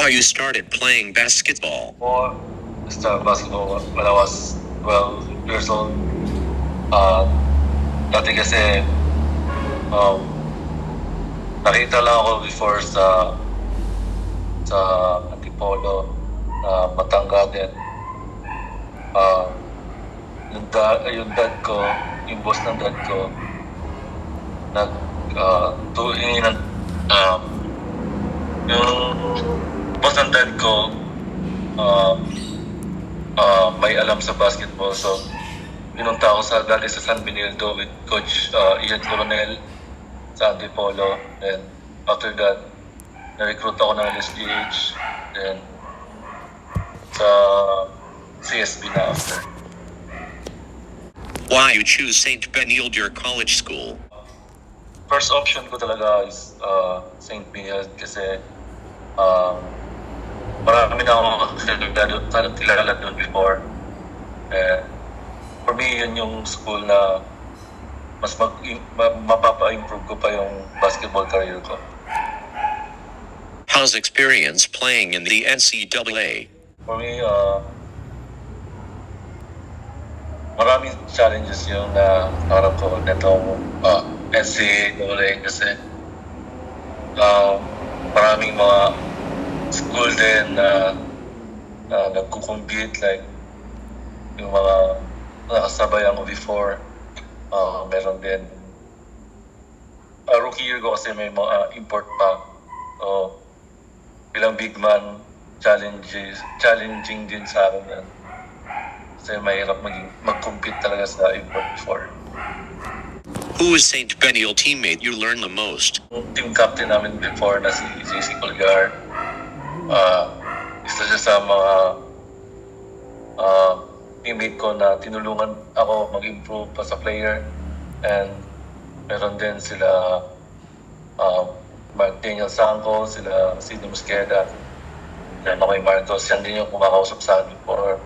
you started playing basketball. I started basketball when I was 12 years old. Dati kasi nakita lang ako before sa Antipolo na Batangas din. Yung dad ko, yung boss ng dad ko, yung boss ng dad ko may alam sa basketball, so pinunta ako dati sa San Benildo with Coach Ian Coronel sa Antipolo. Then after that, na-recruit ako ng LSPH, then sa CSB na after. Why you choose St. Benilde your college school? First option ko talaga is St. Benilde kasi marami na akong kilala doon before. For me, yun yung school na mas mapapa-improve ko pa yung basketball career ko. How's experience playing in the NCAA? For me, maraming challenges yung harap ko netong NCAA kasi maraming mga school din na nagkukumpete, like yung mga nakasabayan ko before. Meron din rookie year ko kasi may mga import pa, so bilang big man, challenging din sa akin yan kasi mahirap mag-compete talaga sa import before. Who is St. Benilde teammate you learn the most? Yung team captain namin before na si JC Colgar, isa siya sa mga teammate ko na tinulungan ako mag-improve pa sa player. And meron din sila Mark Daniel Sanco, sila Sidney Mosqueda, then ako yung Marcos. Yan din yung kumakausap sa amin for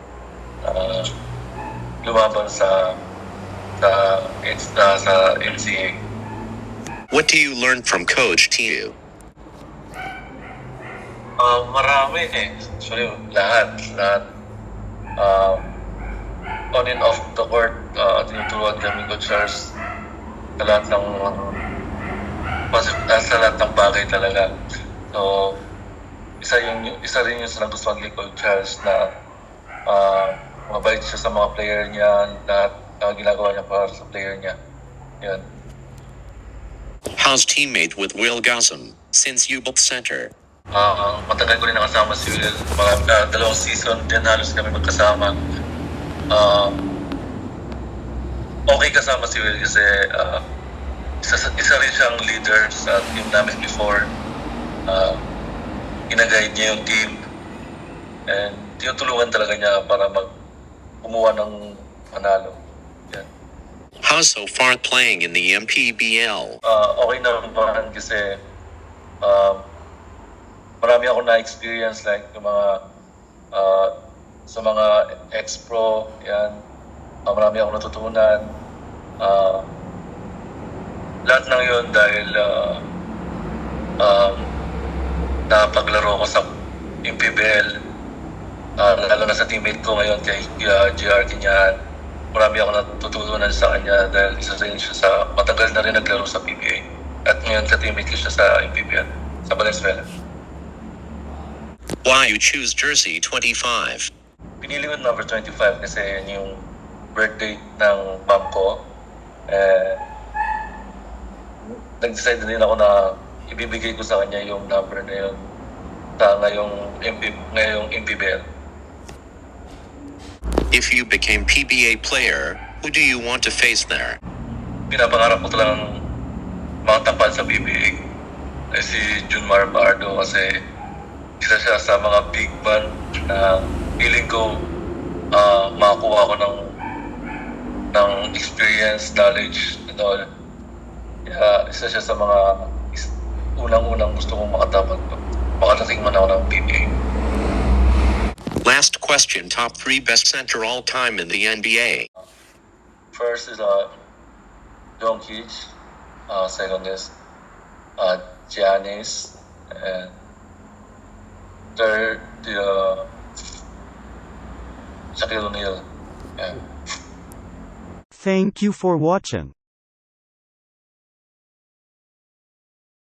lumaban sa NCAA. What do you learn from Coach Tiu? Marami actually, lahat. On and off the court, tinuturuan kami Coach Charles sa lahat ng bagay talaga. So, isa rin yung sa nagustuhan kay Coach Charles na mabait siya sa mga player niya, lahat ginagawa niya para sa player niya. Yan. How's teammate with Will Gossam since you both center? Matagal ko rin nakasama si Will. Dalawang season din halos kami magkasama. Okay kasama si Will kasi isa rin siyang leader sa team namin before. Ginaguide niya yung team and tinutulungan talaga niya para kumuha ng panalo. Yan. How's so far playing in the MPBL? Okay naman kasi marami ako na-experience, like yung mga sa mga ex-pro, yan. Marami ako natutunan. Lahat ng yun dahil napaglaro ko sa MPBL. Lalo na sa teammate ko ngayon kay JR Kinyan. Marami ako natutunan sa kanya dahil isa rin siya sa matagal na rin naglaro sa PBA. At ngayon ka-teammate ko siya sa MPBL, sa Valenzuela. Why you choose jersey 25? Pinili ko number 25 kasi yun yung birthday ng mom ko. Nag-decide din ako na ibibigay ko sa kanya yung number na yun sa ngayong MPBL. If you became PBA player, who do you want to face there? Pinapangarap ko talagang makatapat sa PBA si Junmar Pardo kasi isa siya sa mga big man na feeling ko makakuha ko ng experience, knowledge, and all. Isa siya sa mga unang-unang gusto kong makadating man ako ng PBA. Last question, top 3 best center all time in the NBA. First is Doncic. Second is Giannis. And Shaquille O'Neal. Yeah. Thank you for watching.